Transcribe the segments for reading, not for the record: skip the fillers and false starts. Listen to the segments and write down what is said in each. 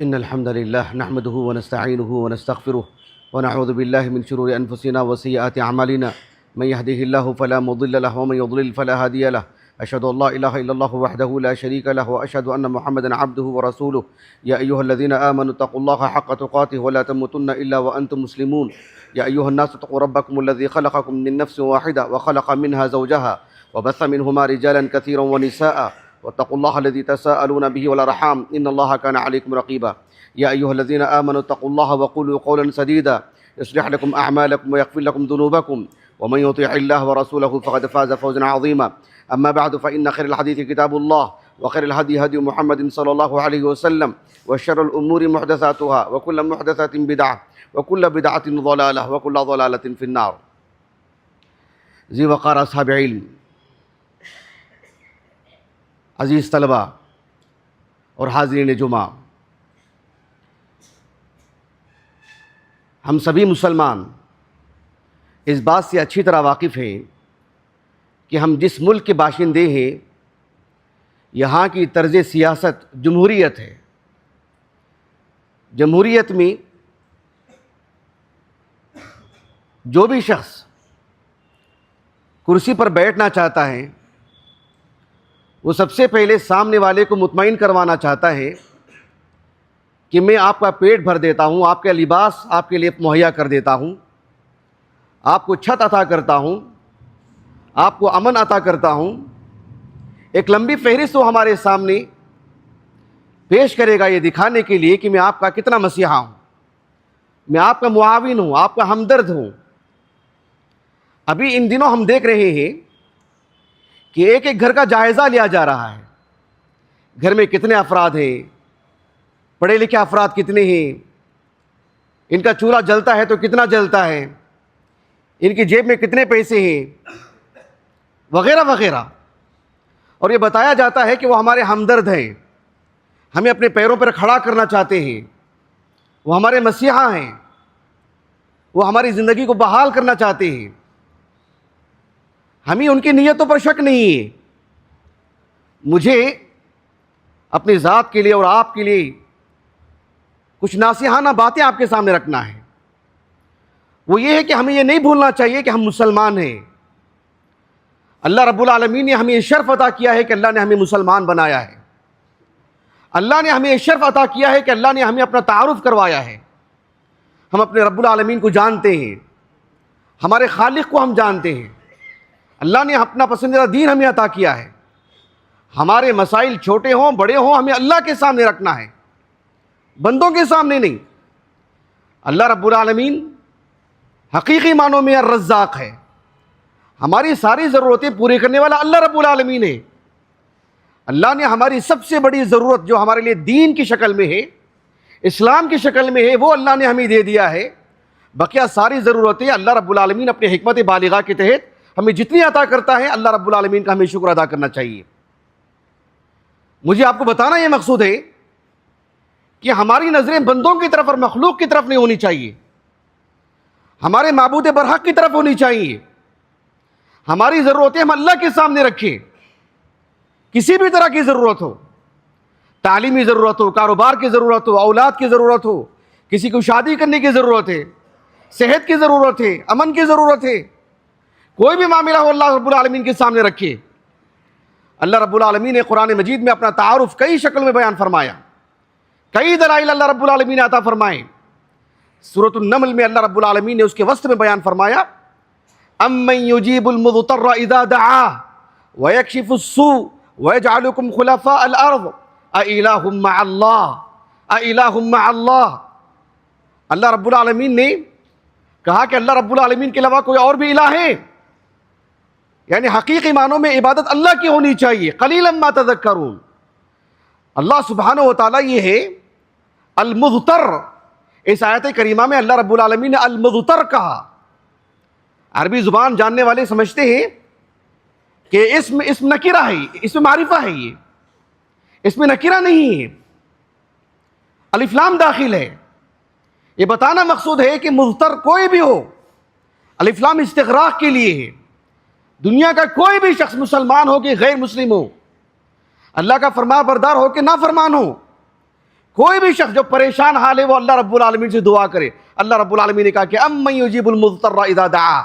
إن الحمد لله نحمده ونستعينه ونستغفره ونعوذ بالله من شرور أنفسنا وسيئات أعمالنا من يهده الله فلا مضل له ومن يضلل فلا هادي له أشهد أن لا إله إلا الله وحده لا شريك له وأشهد أن محمدا عبده ورسوله يا أيها الذين آمنوا اتقوا الله حق تقاته ولا تموتن إلا وأنتم مسلمون يا أيها الناس اتقوا ربكم الذي خلقكم من نفس واحدة وخلق منها زوجها وبث منهما رجالا كثيرا ونساء واتقوا الله الذي تساءلون به والأرحام إن الله كان عليكم رقيبا يا أيها الذين آمنوا اتقوا الله وقولوا قولا سديدا يصلح لكم أعمالكم ويغفر لكم ذنوبكم ومن يطيع الله ورسوله فقد فاز فوزا عظيما أما بعد فإن خير الحديث كتاب الله وخير الهدي هدي محمد صلى الله عليه وسلم وشر الأمور محدثاتها وكل محدثة بدعة وكل بدعة ضلالة وكل ضلالة في النار. ذی وقار اصحاب علم، عزیز طلبہ اور حاضرین جمعہ، ہم سبھی مسلمان اس بات سے اچھی طرح واقف ہیں کہ ہم جس ملک کے باشندے ہیں یہاں کی طرز سیاست جمہوریت ہے. جمہوریت میں جو بھی شخص کرسی پر بیٹھنا چاہتا ہے وہ سب سے پہلے سامنے والے کو مطمئن کروانا چاہتا ہے کہ میں آپ کا پیٹ بھر دیتا ہوں، آپ کا لباس آپ کے لیے مہیا کر دیتا ہوں، آپ کو چھت عطا کرتا ہوں، آپ کو امن عطا کرتا ہوں. ایک لمبی فہرست وہ ہمارے سامنے پیش کرے گا یہ دکھانے کے لیے کہ میں آپ کا کتنا مسیحا ہوں، میں آپ کا معاون ہوں، آپ کا ہمدرد ہوں. ابھی ان دنوں ہم دیکھ رہے ہیں کہ ایک ایک گھر کا جائزہ لیا جا رہا ہے. گھر میں کتنے افراد ہیں، پڑھے لکھے افراد کتنے ہیں، ان کا چولہا جلتا ہے تو کتنا جلتا ہے، ان کی جیب میں کتنے پیسے ہیں، وغیرہ وغیرہ. اور یہ بتایا جاتا ہے کہ وہ ہمارے ہمدرد ہیں، ہمیں اپنے پیروں پر کھڑا کرنا چاہتے ہیں، وہ ہمارے مسیحا ہیں، وہ ہماری زندگی کو بحال کرنا چاہتے ہیں. ہمیں ان کی نیتوں پر شک نہیں ہے. مجھے اپنی ذات کے لیے اور آپ کے لیے کچھ ناصحانہ باتیں آپ کے سامنے رکھنا ہے. وہ یہ ہے کہ ہمیں یہ نہیں بھولنا چاہیے کہ ہم مسلمان ہیں. اللہ رب العالمین نے ہمیں یہ شرف عطا کیا ہے کہ اللہ نے ہمیں مسلمان بنایا ہے. اللہ نے ہمیں یہ شرف عطا کیا ہے کہ اللہ نے ہمیں اپنا تعارف کروایا ہے. ہم اپنے رب العالمین کو جانتے ہیں، ہمارے خالق کو ہم جانتے ہیں. اللہ نے اپنا پسندیدہ دین ہمیں عطا کیا ہے. ہمارے مسائل چھوٹے ہوں بڑے ہوں ہمیں اللہ کے سامنے رکھنا ہے، بندوں کے سامنے نہیں. اللہ رب العالمین حقیقی معنوں میں الرزاق ہے. ہماری ساری ضرورتیں پوری کرنے والا اللہ رب العالمین ہے. اللہ نے ہماری سب سے بڑی ضرورت جو ہمارے لیے دین کی شکل میں ہے، اسلام کی شکل میں ہے، وہ اللہ نے ہمیں دے دیا ہے. بقیہ ساری ضرورتیں اللہ رب العالمین اپنے حکمت بالغہ کے تحت ہمیں جتنی عطا کرتا ہے اللہ رب العالمین کا ہمیں شکر ادا کرنا چاہیے. مجھے آپ کو بتانا یہ مقصود ہے کہ ہماری نظریں بندوں کی طرف اور مخلوق کی طرف نہیں ہونی چاہیے، ہمارے معبود برحق کی طرف ہونی چاہیے. ہماری ضرورتیں ہم اللہ کے سامنے رکھیں. کسی بھی طرح کی ضرورت ہو، تعلیمی ضرورت ہو، کاروبار کی ضرورت ہو، اولاد کی ضرورت ہو، کسی کو شادی کرنے کی ضرورت ہے، صحت کی ضرورت ہے، امن کی ضرورت ہے، کوئی بھی معاملہ ہو اللہ رب العالمین کے سامنے رکھے. اللہ رب العالمین نے قرآن مجید میں اپنا تعارف کئی شکل میں بیان فرمایا، کئی دلائل اللہ رب العالمین نے عطا فرمائے. سورۃ النمل میں اللہ رب العالمین نے اس کے وسط میں بیان فرمایا امن یجیب المضطر اذا دعاہ ویکشف السوء ویجعلکم خلفاء الارض االہ مع اللہ االہ مع اللہ. اللہ رب العالمین نے کہا کہ اللہ رب العالمین کے علاوہ کوئی اور بھی الہ ہے، یعنی حقیقی معنوں میں عبادت اللہ کی ہونی چاہیے. قلیلا ما تذکرون. اللہ سبحانہ و تعالیٰ یہ ہے المضطر. اس آیت کریمہ میں اللہ رب العالمین نے المضطر کہا. عربی زبان جاننے والے سمجھتے ہیں کہ اسم نکرہ ہے، اسم معرفہ ہے، یہ اس میں نکرہ نہیں ہے، الف لام داخل ہے. یہ بتانا مقصود ہے کہ مضطر کوئی بھی ہو، الف لام استغراق کے لیے ہے. دنیا کا کوئی بھی شخص مسلمان ہو کہ غیر مسلم ہو، اللہ کا فرما بردار ہو کہ نافرمان ہو، کوئی بھی شخص جو پریشان حال ہے وہ اللہ رب العالمین سے دعا کرے. اللہ رب العالمین نے کہا کہ امن یجیب المضطر اذا دعا.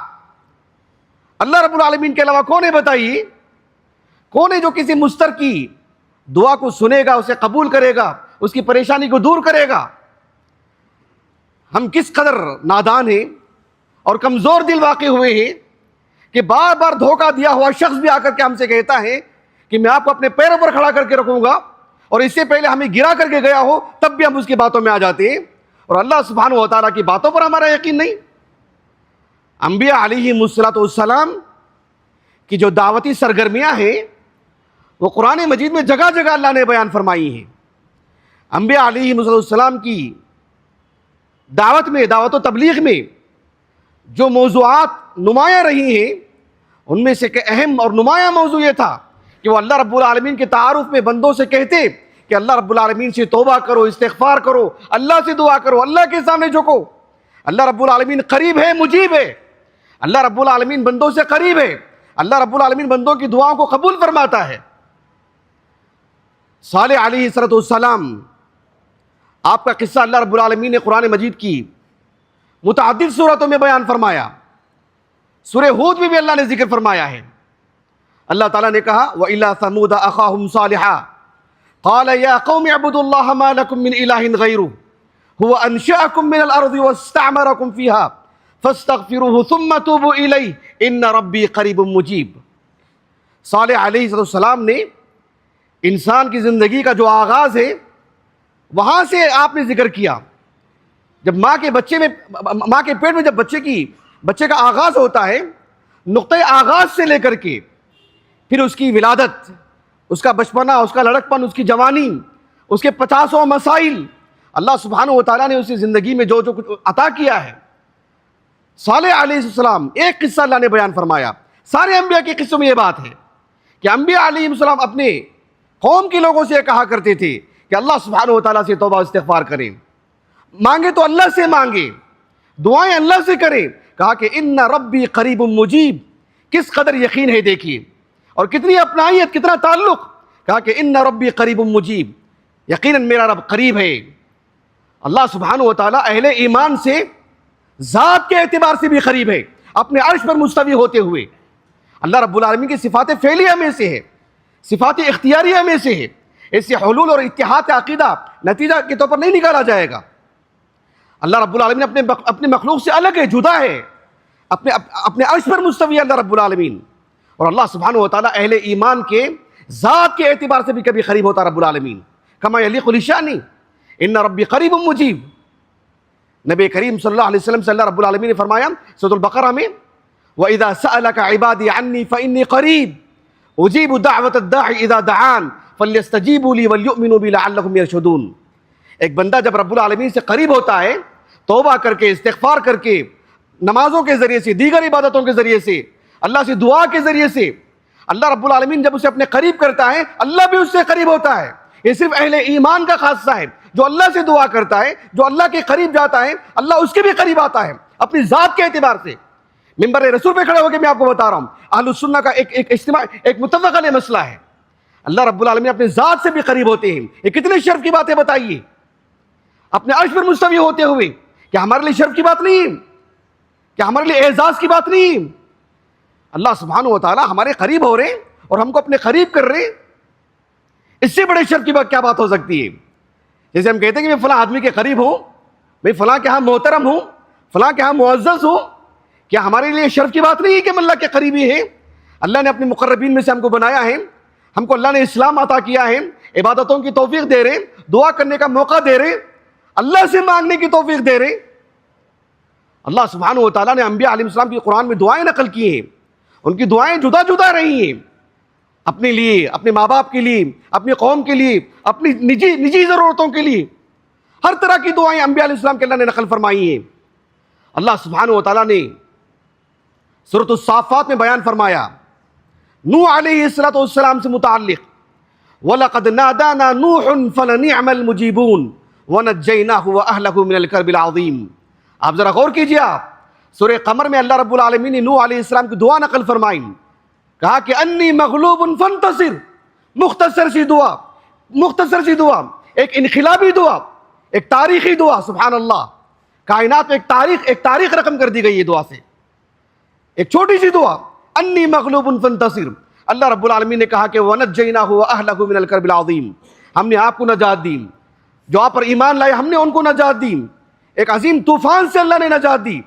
اللہ رب العالمین کے علاوہ کون ہے بتائیے؟ کون ہے جو کسی مضطر کی دعا کو سنے گا, اسے قبول کرے گا, اس کی پریشانی کو دور کرے گا؟ ہم کس قدر نادان ہیں اور کمزور دل واقع ہوئے ہیں کہ بار بار دھوکہ دیا ہوا شخص بھی آ کر کے ہم سے کہتا ہے کہ میں آپ کو اپنے پیروں پر کھڑا کر کے رکھوں گا, اور اس سے پہلے ہمیں گرا کر کے گیا ہو تب بھی ہم اس کی باتوں میں آ جاتے ہیں, اور اللہ سبحانہ و تعالیٰ کی باتوں پر ہمارا یقین نہیں. انبیاء علیہم السلام کی جو دعوتی سرگرمیاں ہیں وہ قرآن مجید میں جگہ جگہ اللہ نے بیان فرمائی ہیں. انبیاء علیہم السلام کی دعوت میں, دعوت و تبلیغ میں جو موضوعات نمایاں رہی ہیں ان میں سے ایک اہم اور نمایاں موضوع یہ تھا کہ وہ اللہ رب العالمین کے تعارف میں بندوں سے کہتے کہ اللہ رب العالمین سے توبہ کرو, استغفار کرو, اللہ سے دعا کرو, اللہ کے سامنے جھکو. اللہ رب العالمین قریب ہے, مجیب ہے. اللہ رب العالمین بندوں سے قریب ہے. اللہ رب العالمین بندوں کی دعاؤں کو قبول فرماتا ہے. صالح علیہ السلام, آپ کا قصہ اللہ رب العالمین نے قرآن مجید کی متعدد سورتوں میں بیان فرمایا. سورہ ہود میں بھی اللہ نے ذکر فرمایا ہے. اللہ تعالیٰ نے کہا وَإِلَىٰ ثَمُودَ أَخَاهُمْ صَالِحًا قَالَ يَا قَوْمِ اعْبُدُوا اللَّهَ مَا لَكُم مِّنْ إِلَٰهٍ غَيْرُهُ هُوَ أَنشَأَكُم مِّنَ الْأَرْضِ وَاسْتَعْمَرَكُم فِيهَا فَاسْتَغْفِرُوهُ ثُمَّ تُوبُوا إِلَيْهِ إِنَّ رَبِّي قَرِيبٌ مُّجِيبٌ. صالح علیہ السلام نے انسان کی زندگی کا جو آغاز ہے وہاں سے آپ نے ذکر کیا. جب ماں کے پیٹ میں جب بچے کا آغاز ہوتا ہے, نقطۂ آغاز سے لے کر کے پھر اس کی ولادت, اس کا بچپنا, اس کا لڑکپن, اس کی جوانی, اس کے 50 مسائل, اللہ سبحانہ و تعالیٰ نے اسی زندگی میں جو کچھ عطا کیا ہے. صالح علیہ السلام ایک قصہ اللہ نے بیان فرمایا. سارے انبیاء کے قصوں میں یہ بات ہے کہ انبیاء علیہ السلام اپنے قوم کے لوگوں سے کہا کرتے تھے کہ اللہ سبحانہ و تعالیٰ سے توبہ استغفار کریں, مانگے تو اللہ سے مانگے, دعائیں اللہ سے کریں. کہا کہ ان ربی قریب مجیب. کس قدر یقین ہے دیکھیے, اور کتنی اپنائیت, کتنا تعلق. کہا کہ ان ربی قریب مجیب, یقیناً میرا رب قریب ہے. اللہ سبحانہ و تعالیٰ اہل ایمان سے ذات کے اعتبار سے بھی قریب ہے, اپنے عرش پر مستوی ہوتے ہوئے. اللہ رب العالمین کی صفات فعلیہ میں سے ہے, صفات اختیاریہ میں سے ہے. اس سے حلول اور اتحاد عقیدہ نتیجہ کے طور پر نہیں نکالا جائے گا. اللہ رب العالمین اپنے مخلوق سے الگ ہے, جدا ہے, اپنے عرش پر مستوی ہے اللہ رب العالمین. اور اللہ سبحانہ و تعالیٰ اہل ایمان کے ذات کے اعتبار سے بھی کبھی قریب ہوتا رب العالمین. کما یلیق لشانی ان ربی قریب مجیب. نبی کریم صلی اللہ علیہ وسلم سے اللہ رب العالمین نے فرمایا سورۃ البقرہ میں وَإِذَا سَأَلَكَ عِبَادِي عَنِّي فَإِنِّي قَرِيبٌ أُجِيبُ دَعْوَةَ الدَّاعِ إِذَا دَعَانِ فَلْيَسْتَجِيبُوا لِي وَلْيُؤْمِنُوا بِي لَعَلَّهُمْ يَرْشُدُونَ. ایک بندہ جب رب العالمین سے قریب ہوتا ہے, توبہ کر کے, استغفار کر کے, نمازوں کے ذریعے سے, دیگر عبادتوں کے ذریعے سے, اللہ سے دعا کے ذریعے سے, اللہ رب العالمین جب اسے اپنے قریب کرتا ہے اللہ بھی اس سے قریب ہوتا ہے. یہ صرف اہل ایمان کا خاصہ ہے. جو اللہ سے دعا کرتا ہے, جو اللہ کے قریب جاتا ہے, اللہ اس کے بھی قریب آتا ہے اپنی ذات کے اعتبار سے. ممبر رسول پہ کھڑے ہو کے میں آپ کو بتا رہا ہوں, اہل السنہ کا ایک اجتماع, ایک متفق علیہ مسئلہ ہے. اللہ رب العالمین اپنے ذات سے بھی قریب ہوتے ہیں. یہ کتنے شرف کی باتیں بتائیے, اپنے عرش پر مستوی ہوتے ہوئے. کیا ہمارے لیے شرف کی بات نہیں ہے؟ کیا ہمارے لیے اعزاز کی بات نہیں ہے؟ اللہ سبحانہ و تعالیٰ ہمارے قریب ہو رہے ہیں اور ہم کو اپنے قریب کر رہے ہیں. اس سے بڑے شرف کی بات کیا بات ہو سکتی ہے؟ جیسے ہم کہتے ہیں کہ میں فلاں آدمی کے قریب ہوں, میں فلاں کے ہاں محترم ہوں, فلاں کے ہاں معزز ہوں. کیا ہمارے لیے شرف کی بات نہیں ہے کہ ہم اللہ کے قریبی ہیں؟ اللہ نے اپنے مقربین میں سے ہم کو بنایا ہے, ہم کو اللہ نے اسلام عطا کیا ہے, عبادتوں کی توفیق دے رہے, دعا کرنے کا موقع دے رہے, اللہ سے مانگنے کی توفیق دے رہے. اللہ سبحانہ و تعالیٰ نے انبیاء علیہ السلام کی قرآن میں دعائیں نقل کی ہیں. ان کی دعائیں جدا جدا رہی ہیں, اپنے لیے, اپنے ماں باپ کے لیے, اپنی قوم کے لیے, اپنی نجی ضرورتوں کے لیے. ہر طرح کی دعائیں انبیاء علیہ السلام کے اللہ نے نقل فرمائی ہیں. اللہ سبحانہ و تعالیٰ نے سورۃ الصافات میں بیان فرمایا نوح علیہ السلام سے متعلق وَلَقَدْ نَادَانَا نُوحٌ فَلَنِعْمَ الْمُجِيبُونَ وَنَجَّيْنَاهُ وَأَهْلَهُ مِنَ الْكَرْبِ الْعَظِيمِ. آپ ذرا غور کیجئے, آپ سورہ قمر میں اللہ رب العالمین نے نوح علیہ السلام کی دعا نقل فرمائی. کہا کہ انی مغلوب فانتصر, مختصر سی دعا, ایک انقلابی دعا، ایک تاریخی دعا، سبحان اللہ، کائنات میں ایک تاریخ رقم کر دی گئی یہ دعا سے. ایک چھوٹی سی دعا، انی مغلوب فانتصر. اللہ رب العالمین نے کہا کہ وَنَجَّيْنَاهُ وَأَهْلَهُ مِنَ الْكَرْبِ الْعَظِيمِ، ہم نے آپ کو نجات دی، جو آپ پر ایمان لائے ہم نے ان کو نجات دی. ایک عظیم طوفان سے اللہ نے نجات دی.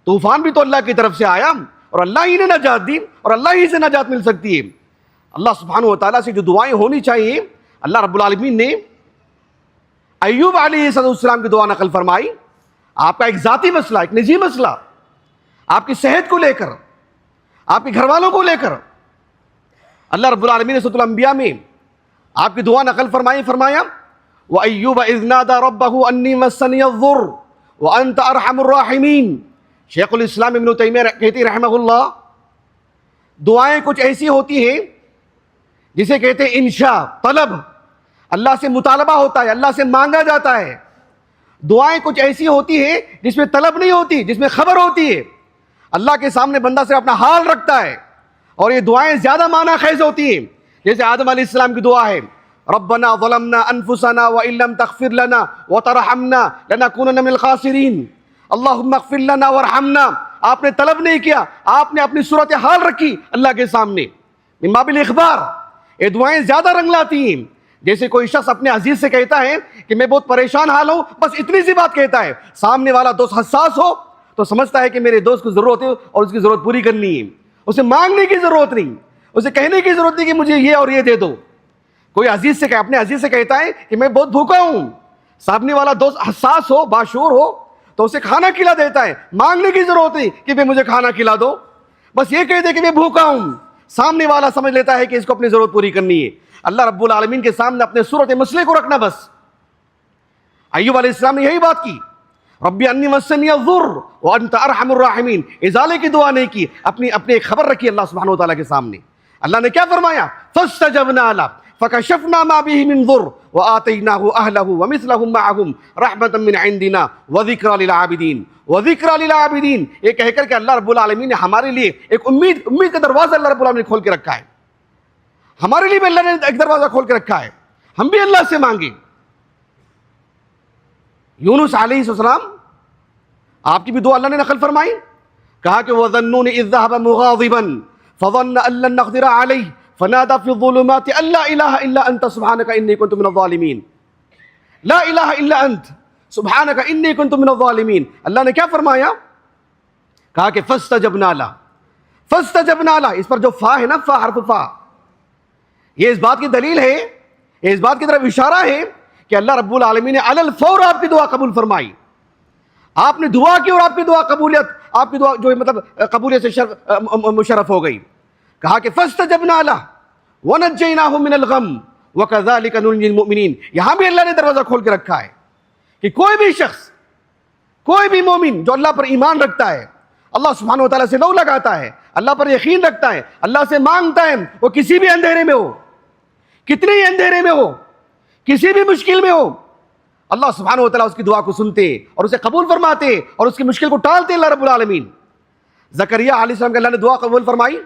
طوفان بھی تو اللہ کی طرف سے آیا اور اللہ ہی نے نجات دی اور اللہ ہی سے نجات مل سکتی ہے. اللہ سبحانہ و تعالیٰ سے جو دعائیں ہونی چاہیے، اللہ رب العالمین نے ایوب علیہ السلام کی دعا نقل فرمائی. آپ کا ایک ذاتی مسئلہ، ایک نجی مسئلہ، آپ کی صحت کو لے کر، آپ کے گھر والوں کو لے کر، اللہ رب العالمین نے سورۃ الانبیاء میں آپ کی دعا نقل فرمائی. فرمایا وَأَيُّوبَ إِذْ نَادَى رَبَّهُ أَنِّي مَسَّنِيَ الضُّرُّ وَأَنْتَ أَرْحَمُ الرَّاحِمِينَ. شیخ الاسلام ابن تیمیہ کہتے ہیں رحمہ اللہ، دعائیں کچھ ایسی ہوتی ہیں جسے کہتے ہیں انشاء، طلب، اللہ سے مطالبہ ہوتا ہے، اللہ سے مانگا جاتا ہے. دعائیں کچھ ایسی ہوتی ہیں جس میں طلب نہیں ہوتی، جس میں خبر ہوتی ہے. اللہ کے سامنے بندہ سے اپنا حال رکھتا ہے، اور یہ دعائیں زیادہ معنی خیز ہوتی ہیں. جیسے آدم علیہ السلام کی دعا ہے، ربنا ظلمنا انفسنا وان لم تغفر لنا وترحمنا لنكونن من الخاسرین، اللہم اغفر لنا وارحمنا. آپ نے طلب نہیں کیا، آپ نے اپنی صورتحال رکھی اللہ کے سامنے. من باب الاخبار. یہ دعائیں زیادہ رنگ لاتی ہیں. جیسے کوئی شخص اپنے عزیز سے کہتا ہے کہ میں بہت پریشان حال ہوں، بس اتنی سی بات کہتا ہے. سامنے والا دوست حساس ہو تو سمجھتا ہے کہ میرے دوست کو ضرورت ہے اور اس کی ضرورت پوری کرنی ہے. اسے مانگنے کی ضرورت نہیں، اسے کہنے کی ضرورت نہیں کہ مجھے یہ اور یہ دے دو. کوئی عزیز سے اپنے عزیز سے کہتا ہے کہ میں بہت بھوکا ہوں، سامنے والا دوست حساس ہو، باشعور ہو تو اسے کھانا کھلا دیتا ہے. مانگنے کی ضرورت نہیں کہ بھئی مجھے کھانا کھلا دو، بس یہ کہہ دے کہ میں بھوکا ہوں. سامنے والا سمجھ لیتا ہے کہ اس کو اپنی ضرورت پوری کرنی ہے. اللہ رب العالمین کے سامنے اپنے صورت مسئلے کو رکھنا بس. ایوب علیہ السلام نے یہی بات کی، ربی انی مسنی الضر وانت ارحم الراحمین. ازالے کی دعا نہیں کی، اپنی ایک خبر رکھی اللہ سبحانہ و تعالیٰ کے سامنے. اللہ نے کیا فرمایا؟ فاستجبنا له فکشفنا ما به من ضر وآتیناہ اہلہ ومثلہم معہم رحمتا من عندنا وذکرى للعابدین. وذکرى للعابدین، یہ کہہ کر کہ اللہ رب العالمین نے ہمارے لیے ایک امید کا دروازہ اللہ رب العالمین نے کھول کے رکھا ہے. ہمارے لیے بھی اللہ نے ایک دروازہ کھول کے رکھا ہے، ہم بھی اللہ سے مانگیں. یونس علیہ السلام، آپ کی بھی دعا اللہ نے نقل فرمائی. کہا کہ وَظَنُّونِ إِذْ ذَهَبَ مُغَاضِبًا فَظَنَّ أَن لَّن نَّقْدِرَ عَلَيْهِ فَنَادَىٰ فِي الظُّلُمَاتِ أَن لَّا إِلَٰهَ إِلَّا أَنتَ سُبْحَانَكَ إِنِّي كُنتُ مِنَ الظَّالِمِينَ. لا الہ الا انت سبحانک انی کنت من الظالمین. اللہ نے کیا فرمایا؟ کہا کہ فاستجبنا لہ. فاستجبنا لہ، اس پر جو فا ہے نا، فا حرف فا، یہ اس بات کی دلیل ہے، یہ اس بات کی طرف اشارہ ہے کہ اللہ رب العالمین نے علی الفور آپ کی دعا قبول فرمائی. آپ نے دعا کی اور آپ کی دعا قبولیت، آپ کی دعا جو مطلب قبولیت سے مشرف ہو گئی. کہا کہ فاستجبنا لہ ونجیناہ من الغم وَكَذَلِكَ نُنْجِي الْمُؤْمِنِينَ. یہاں بھی اللہ نے دروازہ کھول کے رکھا ہے کہ کوئی بھی شخص، کوئی بھی مومن جو اللہ پر ایمان رکھتا ہے، اللہ سبحانہ و تعالیٰ سے لو لگاتا ہے، اللہ پر یقین رکھتا ہے، اللہ سے مانگتا ہے، وہ کسی بھی اندھیرے میں ہو، کتنے ہی اندھیرے میں ہو، کسی بھی مشکل میں ہو، اللہ سبحانہ و تعالیٰ اس کی دعا کو سنتے اور اسے قبول فرماتے اور اس کی مشکل کو ٹالتے اللہ رب العالمین. زکریا علیہ السلام کے اللہ نے دعا قبول فرمائی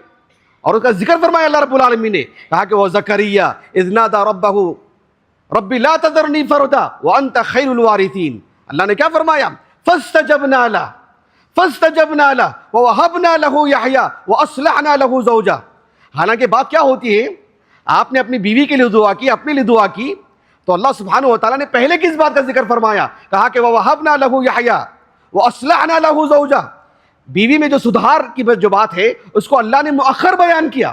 اور اس کا ذکر فرمایا اللہ رب العالمین نے. کہا کہ وہ زکریا اذ نادى ربہ ربی لا تذرنی فردا وانت خیر الوارثین. اللہ نے کیا فرمایا؟ فاستجبنا لہ فاستجبنا لہ ووہبنا لہ یحییٰ واصلحنا لہ زوجہ. حالانکہ بات کیا ہوتی ہے، آپ نے اپنی بیوی کے لیے دعا کی، اپنے لیے دعا کی، تو اللہ سبحانہ و تعالیٰ نے پہلے کس بات کا ذکر فرمایا؟ کہا کہ ووہبنا لہ یحییٰ واصلحنا لہ زوجہ. بیوی میں جو سدھار کی جو بات ہے اس کو اللہ نے مؤخر بیان کیا.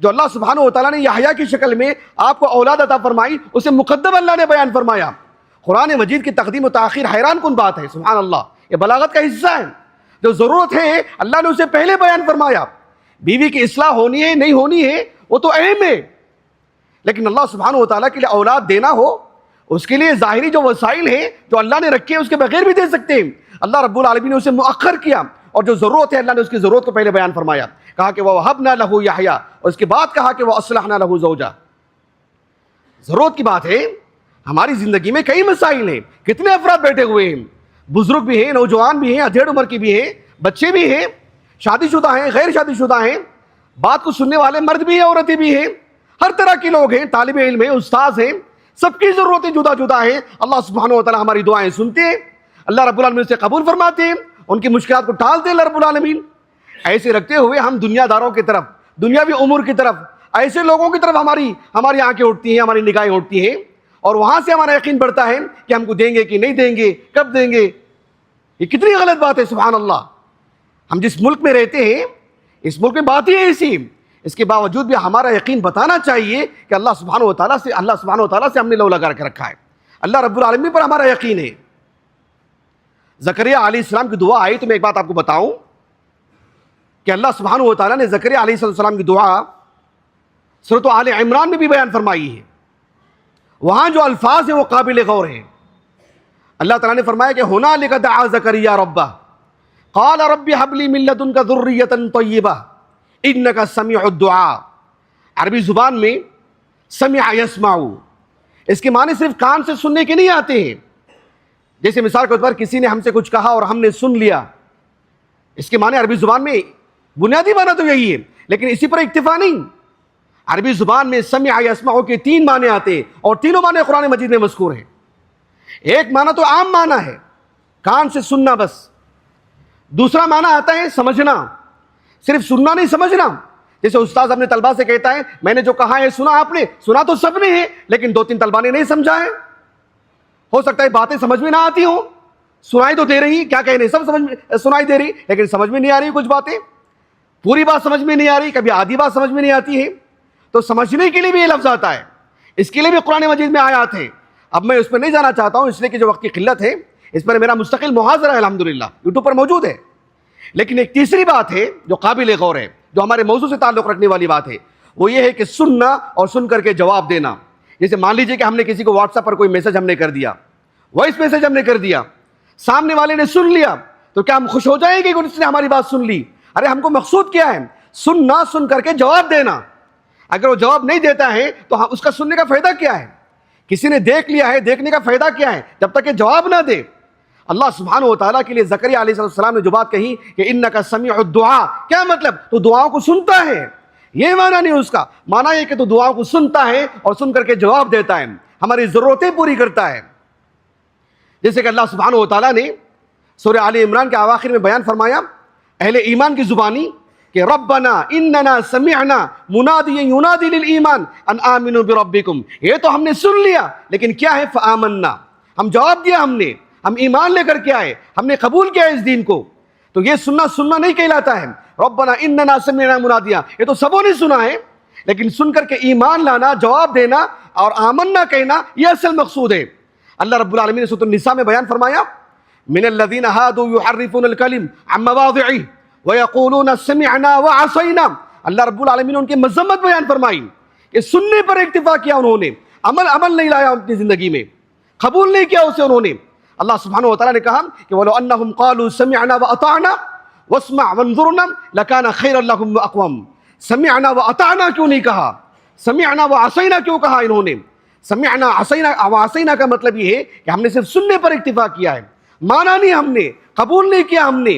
جو اللہ سبحانہ و تعالیٰ نے یحییٰ کی شکل میں آپ کو اولاد عطا فرمائی، اسے مقدم اللہ نے بیان فرمایا. قرآن مجید کی تقدیم و تاخیر حیران کن بات ہے، سبحان اللہ. یہ بلاغت کا حصہ ہے. جو ضرورت ہے اللہ نے اسے پہلے بیان فرمایا. بیوی کی اصلاح ہونی ہے نہیں ہونی ہے وہ تو اہم ہے، لیکن اللہ سبحانہ و تعالیٰ کے لیے اولاد دینا ہو، اس کے لیے ظاہری جو وسائل ہیں جو اللہ نے رکھے اس کے بغیر بھی دے سکتے ہیں. اللہ رب العالمین نے اسے مؤخر کیا اور جو ضرورت ہے اللہ نے اس کی ضرورت کو پہلے بیان فرمایا. کہا کہ وَوَهَبْنَا لَهُ يَحْيَىٰ، اور اس کے بعد کہا کہ وَأَصْلَحْنَا لَهُ زَوْجَهُ. ضرورت کی بات ہے. ہماری زندگی میں کئی مسائل ہیں، کتنے افراد بیٹھے ہوئے ہیں، بزرگ بھی ہیں، نوجوان بھی ہیں، ادھیڑ عمر کی بھی ہیں، بچے بھی ہیں، شادی شدہ ہیں، غیر شادی شدہ ہیں، بات کو سننے والے مرد بھی ہیں، عورتیں بھی ہیں، ہر طرح کے لوگ ہیں، طالب علم ہیں، استاذ ہیں. سب کی ضرورتیں جدا جدا ہیں. اللہ سبحانہ و تعالیٰ ہماری دعائیں سنتے ہیں, اللہ رب العالمین سے قبول فرماتے ہیں, ان کی مشکلات کو ٹالتے ہیں اللہ رب العالمین. ایسے رکھتے ہوئے ہم دنیا داروں کی طرف, دنیاوی امور کی طرف, ایسے لوگوں کی طرف ہماری آنکھیں اٹھتی ہیں, ہماری نگاہیں اٹھتی ہیں, اور وہاں سے ہمارا یقین بڑھتا ہے کہ ہم کو دیں گے کہ نہیں دیں گے, کب دیں گے. یہ کتنی غلط بات ہے. سبحان اللہ, ہم جس ملک میں رہتے ہیں اس ملک میں بات ہی ہے ایسی, اس کے باوجود بھی ہمارا یقین بتانا چاہیے کہ اللہ سبحانہ و تعالیٰ سے ہم نے لو لگا کے رکھا ہے. اللہ رب العالمین پر ہمارا یقین ہے. زکریا علیہ السلام کی دعا آئی تو میں ایک بات آپ کو بتاؤں کہ اللہ سبحانہ و تعالیٰ نے زکریا علیہ السلام کی دعا سورۃ آل عمران میں بھی بیان فرمائی ہے. وہاں جو الفاظ ہیں وہ قابل غور ہیں. اللہ تعالیٰ نے فرمایا کہ ہنالک دعا زکریا ربہ قال رب هب لي من لدنك ذرية طيبة انك سمیع الدعاء. عربی زبان میں سمع یسمع, اس کے معنی صرف کان سے سننے کے نہیں آتے ہیں. جیسے مثال کے طور پر کسی نے ہم سے کچھ کہا اور ہم نے سن لیا, اس کے معنی عربی زبان میں بنیادی معنی تو یہی ہے, لیکن اسی پر اکتفا نہیں. عربی زبان میں سمع یسمع کے 3 معنی آتے ہیں اور تینوں معنی قرآن مجید میں مذکور ہیں. ایک معنی تو عام معنی ہے, کان سے سننا بس. دوسرا معنی آتا ہے سمجھنا, صرف سننا نہیں سمجھنا. جیسے استاد اپنے طلبہ سے کہتا ہے میں نے جو کہا ہے سنا, آپ نے سنا تو سب نے ہے لیکن 2-3 طلبہ نے نہیں سمجھا ہے. ہو سکتا ہے باتیں سمجھ میں نہ آتی ہوں, سنائی تو دے رہی, کیا کہنے سب سنائی دے رہی, لیکن سمجھ میں نہیں آ رہی کچھ باتیں, پوری بات سمجھ میں نہیں آ رہی, کبھی آدھی بات سمجھ میں نہیں آتی ہے. تو سمجھنے کے لیے بھی یہ لفظ آتا ہے, اس کے لیے بھی قرآن مجید میں آیات ہیں. اب میں اس پہ نہیں جانا چاہتا ہوں اس لیے کہ جو وقت کی قلت ہے, اس پر میرا مستقل محاضرہ ہے الحمدللہ, یوٹیوب پر موجود ہے. لیکن ایک تیسری بات ہے جو قابل غور ہے, جو ہمارے موضوع سے تعلق رکھنے والی بات ہے, وہ یہ ہے کہ سننا اور سن کر کے جواب دینا. جیسے مان لیجئے کہ ہم نے کسی کو واٹس ایپ پر کوئی میسج ہم نے کر دیا, وائس میسج ہم نے کر دیا, سامنے والے نے سن لیا, تو کیا ہم خوش ہو جائیں گے کہ اس نے ہماری بات سن لی؟ ارے ہم کو مقصود کیا ہے؟ سننا, سن کر کے جواب دینا. اگر وہ جواب نہیں دیتا ہے تو اس کا سننے کا فائدہ کیا ہے؟ کسی نے دیکھ لیا ہے, دیکھنے کا فائدہ کیا ہے جب تک کہ جواب نہ دے؟ اللہ سبحانہ و تعالیٰ کے لیے زکریا علیہ السلام نے جو بات کہی کہ انک سمیع الدعاء, کیا مطلب؟ تو دعاؤں کو سنتا ہے, یہ معنی نہیں اس کا. معنی یہ کہ تو دعاؤں کو سنتا ہے اور سن کر کے جواب دیتا ہے, ہماری ضرورتیں پوری کرتا ہے. جیسے کہ اللہ سبحانہ و تعالیٰ نے سورہ آل عمران کے اواخر میں بیان فرمایا اہل ایمان کی زبانی کہ ربنا اننا سمعنا منادیا ینادی للایمان ان آمنوا بربکم. یہ تو ہم نے سن لیا, لیکن کیا ہے؟ فآمنا, ہم جواب دیا, ہم ایمان لے کر کے آئے, ہم نے قبول کیا اس دین کو. تو یہ سننا نہیں کہلاتا ہے. ربنا اننا سمعنا منادیا, یہ تو سبوں نے سنا ہے, لیکن سن کر کے ایمان لانا, جواب دینا اور آمنا کہنا, یہ اصل مقصود ہے. اللہ رب العالمین نے سورۃ النساء میں بیان فرمایا من الذین ہادوا یحرفون الکلم عن مواضعہ ویقولون سمعنا وعصینا. اللہ رب العالمین نے ان کی مذمت بیان فرمائی کہ سننے پر اکتفا کیا انہوں نے, عمل نہیں لایا اپنی زندگی میں, قبول نہیں کیا اسے انہوں نے. اللہ سبحانہ و تعالیٰ نے کہا کہ وَلَوْ أَنَّهُمْ قَالُوا سَمِعْنَا وَأَطَعْنَا وَاسْمَعْ وَانظُرْنَا لَكَانَ خَيْرًا لَهُمْ وَأَقْوَمَ. سمعنا وَأَطَعْنَا کیوں نہیں کہا؟ سمعنا وَعَصَيْنَا کیوں کہا انہوں نے؟ سمعنا وعصینا کا مطلب یہ ہے کہ ہم نے صرف سننے پر اکتفا کیا ہے, مانا نہیں ہم نے, قبول نہیں کیا ہم نے.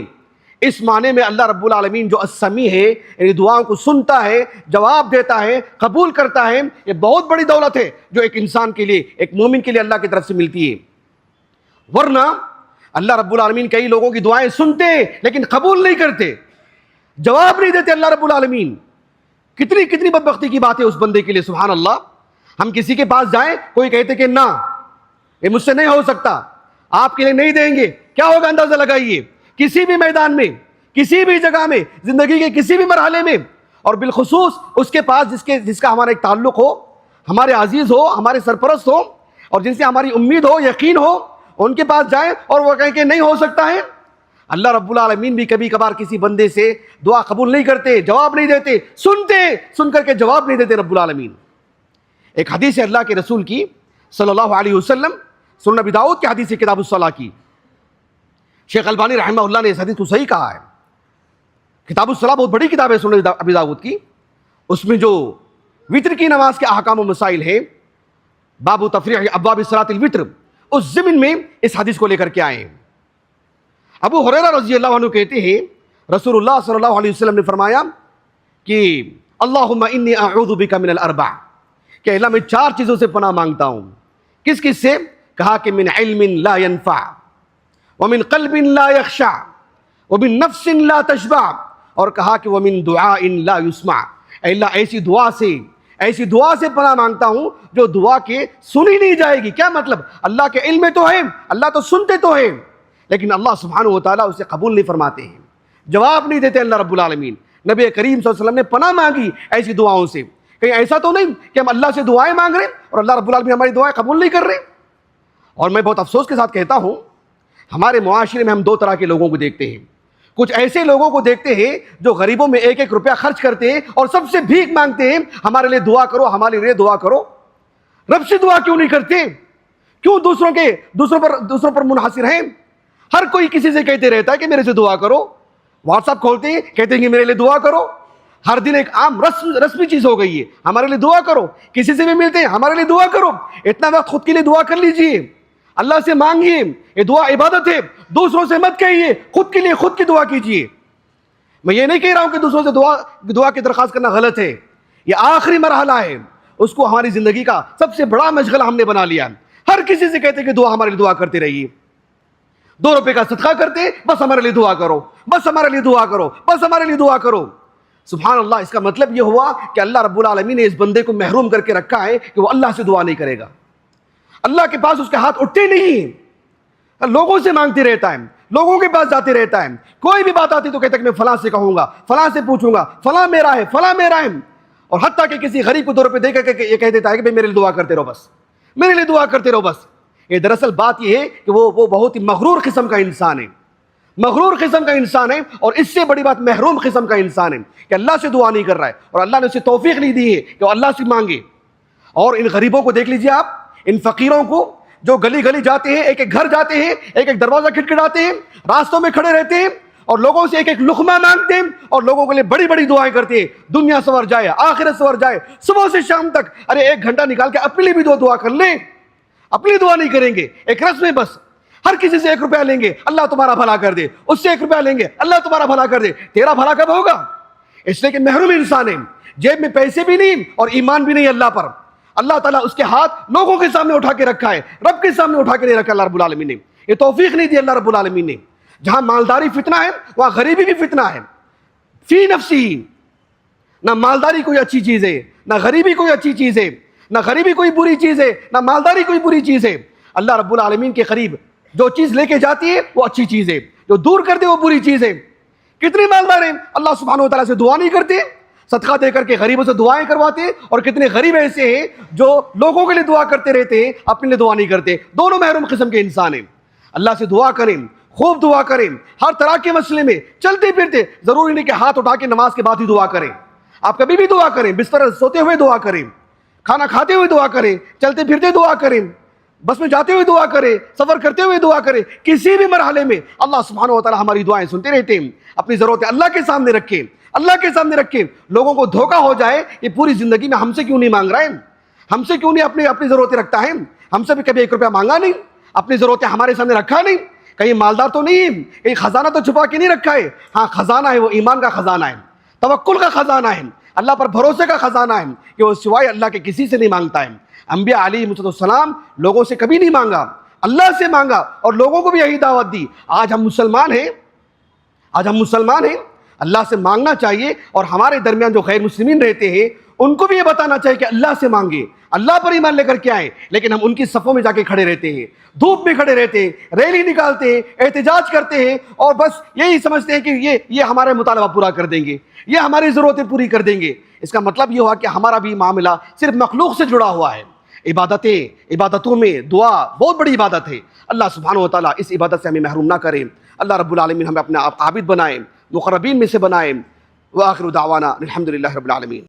اس معنی میں اللہ رب العالمین جو السمیع ہے, یعنی دعاؤں کو سنتا ہے, جواب دیتا ہے, قبول کرتا ہے, یہ بہت بڑی دولت ہے جو ایک انسان کے لیے, ایک مومن کے لیے اللہ کی طرف سے ملتی ہے. ورنہ اللہ رب العالمین کئی لوگوں کی دعائیں سنتے ہیں لیکن قبول نہیں کرتے, جواب نہیں دیتے اللہ رب العالمین. کتنی بدبختی کی بات ہے اس بندے کے لیے. سبحان اللہ, ہم کسی کے پاس جائیں, کوئی کہتے کہ نہ یہ مجھ سے نہیں ہو سکتا, آپ کے لیے نہیں دیں گے. کیا ہوگا اندازہ لگائیے, کسی بھی میدان میں, کسی بھی جگہ میں, زندگی کے کسی بھی مرحلے میں, اور بالخصوص اس کے پاس جس کا ہمارا ایک تعلق ہو, ہمارے عزیز ہو, ہمارے سرپرست ہو, اور جن سے ہماری امید ہو, یقین ہو, ان کے پاس جائیں اور وہ کہیں کہ نہیں ہو سکتا ہے. اللہ رب العالمین بھی کبھی کبھار کسی بندے سے دعا قبول نہیں کرتے, جواب نہیں دیتے, سن کر کے جواب نہیں دیتے رب العالمین. ایک حدیث ہے اللہ کے رسول کی صلی اللہ علیہ وسلم, سنن ابی داؤد کی حدیث ہے کتاب الصلاۃ کی. شیخ البانی رحمہ اللہ نے اس حدیث کو صحیح کہا ہے. کتاب الصلاۃ بہت بڑی کتاب ہے سنن ابی داؤد کی, اس میں جو وطر کی نماز کے احکام و مسائل ہیں, باب تفریع ابواب صلاۃ الوتر, اس ضمن میں اس حدیث کو لے کر کے آئے ہیں. ابو ہریرہ رضی اللہ عنہ کہتے ہیں رسول اللہ صلی اللہ علیہ وسلم نے فرمایا کہ اللہم انی اعوذ بک من الاربع, کہ اللہ میں 4 چیزوں سے پناہ مانگتا ہوں. کس کس سے؟ کہا کہ من علم لا ينفع ومن قلب لا يخشع ومن نفس لا تشبع، اور کہا کہ ومن دعاء لا يسمع، اے اللہ ایسی دعا سے پناہ مانگتا ہوں جو دعا کے سنی نہیں جائے گی۔ کیا مطلب؟ اللہ کے علم میں تو ہے، اللہ تو سنتے تو ہیں، لیکن اللہ سبحانہ و تعالیٰ اسے قبول نہیں فرماتے ہیں، جواب نہیں دیتے اللہ رب العالمین۔ نبی کریم صلی اللہ علیہ وسلم نے پناہ مانگی ایسی دعاؤں سے۔ کہیں ایسا تو نہیں کہ ہم اللہ سے دعائیں مانگ رہے ہیں اور اللہ رب العالمین ہماری دعائیں قبول نہیں کر رہے؟ اور میں بہت افسوس کے ساتھ کہتا ہوں، ہمارے معاشرے میں ہم دو طرح کے لوگوں کو دیکھتے ہیں۔ کچھ ایسے لوگوں کو دیکھتے ہیں جو غریبوں میں ایک ایک روپیہ خرچ کرتے ہیں اور سب سے بھیک مانگتے ہیں، ہمارے لیے دعا کرو، ہمارے لیے دعا کرو۔ رب سے دعا کیوں نہیں کرتے؟ کیوں دوسروں پر منحصر ہیں؟ ہر کوئی کسی سے کہتے رہتا ہے کہ میرے سے دعا کرو، واٹس ایپ کھولتے ہیں کہتے ہیں کہ میرے لیے دعا کرو، ہر دن ایک عام رسمی چیز ہو گئی ہے، ہمارے لیے دعا کرو۔ کسی سے بھی ملتے ہیں ہمارے لیے دعا کرو۔ اتنا وقت خود کے لیے دعا کر لیجئے، اللہ سے مانگیے، یہ دعا عبادت ہے، دوسروں سے مت کہیے، خود کے لیے خود کی دعا کیجیے۔ میں یہ نہیں کہہ رہا ہوں کہ دوسروں سے دعا کی درخواست کرنا غلط ہے، یہ آخری مرحلہ ہے، اس کو ہماری زندگی کا سب سے بڑا مشغلہ ہم نے بنا لیا۔ ہر کسی سے کہتے کہ دعا ہمارے لیے دعا کرتے رہیے، 2 روپے کا صدقہ کرتے، بس ہمارے لیے دعا کرو، بس ہمارے لیے دعا کرو، بس ہمارے لیے دعا کرو۔ سبحان اللہ، اس کا مطلب یہ ہوا کہ اللہ رب العالمین نے اس بندے کو محروم کر کے رکھا ہے کہ وہ اللہ سے دعا نہیں کرے گا، اللہ کے پاس اس کے ہاتھ اٹھتے نہیں، لوگوں سے مانگتے رہتا ہے، لوگوں کے پاس جاتے رہتا ہے، کوئی بھی بات آتی تو کہتا ہے کہ میں فلاں سے کہوں گا، فلاں سے پوچھوں گا، فلاں میرا ہے، فلاں میرا ہے، اور حتیٰ کہ کسی غریب کو 2 روپے دے کر یہ کہہ دیتا ہے کہ میرے لیے دعا کرتے رہو، بس میرے لیے دعا کرتے رہو بس۔ یہ دراصل بات یہ ہے کہ وہ بہت ہی مغرور قسم کا انسان ہے، مغرور قسم کا انسان ہے، اور اس سے بڑی بات محروم قسم کا انسان ہے کہ اللہ سے دعا نہیں کر رہا ہے اور اللہ نے اسے توفیق نہیں دی ہے کہ وہ اللہ سے مانگے۔ اور ان غریبوں کو دیکھ لیجیے آپ، ان فقیروں کو جو گلی گلی جاتے ہیں، ایک ایک گھر جاتے ہیں، ایک ایک دروازہ کھٹکھٹاتے ہیں، راستوں میں کھڑے رہتے ہیں اور لوگوں سے ایک ایک لقمہ مانگتے ہیں اور لوگوں کے لیے بڑی بڑی دعائیں کرتے ہیں، دنیا سنور جائے، آخرت سنور جائے، صبح سے شام تک۔ ارے 1 گھنٹہ نکال کے اپنے لیے بھی دعا کر لیں، اپنی دعا نہیں کریں گے، ایک رسم میں بس ہر کسی سے 1 روپیہ لیں گے، اللہ تمہارا بھلا کر دے، اس سے 1 روپیہ لیں گے، اللہ تمہارا بھلا کر دے۔ تیرا بھلا کب ہوگا؟ اس لیے کہ محروم انسان ہے، جیب میں پیسے بھی نہیں اور ایمان بھی نہیں اللہ پر۔ اللہ تعالیٰ اس کے ہاتھ لوگوں کے سامنے اٹھا کے رکھا ہے، رب کے سامنے اٹھا کے نہیں رکھا اللہ رب العالمین نے، یہ توفیق نہیں دی اللہ رب العالمین نے۔ جہاں مالداری فتنہ ہے وہاں غریبی بھی فتنہ ہے، فی نفسی۔ نہ مالداری کوئی اچھی چیز ہے، نہ غریبی کوئی اچھی چیز ہے، نہ غریبی کوئی بری چیز ہے، نہ مالداری کوئی بری چیز ہے۔ اللہ رب العالمین کے قریب جو چیز لے کے جاتی ہے وہ اچھی چیز ہے، جو دور کر دے وہ بری چیز ہے۔ کتنے مالدار ہیں اللہ سبحانہ و تعالیٰ سے دعا نہیں کرتے، صدقہ دے کر کے غریبوں سے دعائیں کرواتے ہیں، اور کتنے غریب ایسے ہیں جو لوگوں کے لیے دعا کرتے رہتے ہیں، اپنے لیے دعا نہیں کرتے۔ دونوں محروم قسم کے انسان ہیں۔ اللہ سے دعا کریں، خوب دعا کریں، ہر طرح کے مسئلے میں چلتے پھرتے، ضروری نہیں کہ ہاتھ اٹھا کے نماز کے بعد ہی دعا کریں، آپ کبھی بھی دعا کریں، بستر سوتے ہوئے دعا کریں، کھانا کھاتے ہوئے دعا کریں، چلتے پھرتے دعا کریں، بس میں جاتے ہوئے دعا کریں، سفر کرتے ہوئے دعا کریں، کسی بھی مرحلے میں اللہ سبحانہ و تعالیٰ ہماری دعائیں سنتے رہتے ہیں۔ اپنی ضرورتیں اللہ کے سامنے رکھیں، اللہ کے سامنے رکھیں۔ لوگوں کو دھوکہ ہو جائے یہ پوری زندگی میں ہم سے کیوں نہیں مانگ رہا ہے، ہم سے کیوں نہیں اپنی ضرورتیں رکھتا ہے، ہم سے بھی کبھی 1 روپیہ مانگا نہیں، اپنی ضرورتیں ہمارے سامنے رکھا نہیں، کہیں مالدار تو نہیں ہے، کہیں خزانہ تو چھپا کے نہیں رکھا ہے۔ ہاں خزانہ ہے، وہ ایمان کا خزانہ ہے، توکل کا خزانہ ہے، اللہ پر بھروسے کا خزانہ ہے کہ وہ سوائے اللہ کے کسی سے نہیں مانگتا ہے۔ انبیاء علیہ السلام لوگوں سے کبھی نہیں مانگا، اللہ سے مانگا اور لوگوں کو بھی یہی دعوت دی۔ آج ہم مسلمان ہیں، اللہ سے مانگنا چاہیے، اور ہمارے درمیان جو غیر مسلمین رہتے ہیں ان کو بھی یہ بتانا چاہیے کہ اللہ سے مانگے، اللہ پر ایمان لے کر کے آئیں، لیکن ہم ان کی صفوں میں جا کے کھڑے رہتے ہیں، دھوپ میں کھڑے رہتے ہیں، ریلی نکالتے ہیں، احتجاج کرتے ہیں، اور بس یہی سمجھتے ہیں کہ یہ ہمارے مطالبہ پورا کر دیں گے، یہ ہماری ضرورتیں پوری کر دیں گے۔ اس کا مطلب یہ ہوا کہ ہمارا بھی معاملہ صرف مخلوق سے جڑا ہوا ہے۔ عبادتوں میں دعا بہت بڑی عبادت ہے، اللہ سبحانہ و تعالیٰ اس عبادت سے ہمیں محروم نہ کرے۔ اللہ رب العالمین ہمیں اپنا عابد بنائیں، مقربین میں سے بنائیں۔ وآخر دعوانا الحمدللہ رب العالمین۔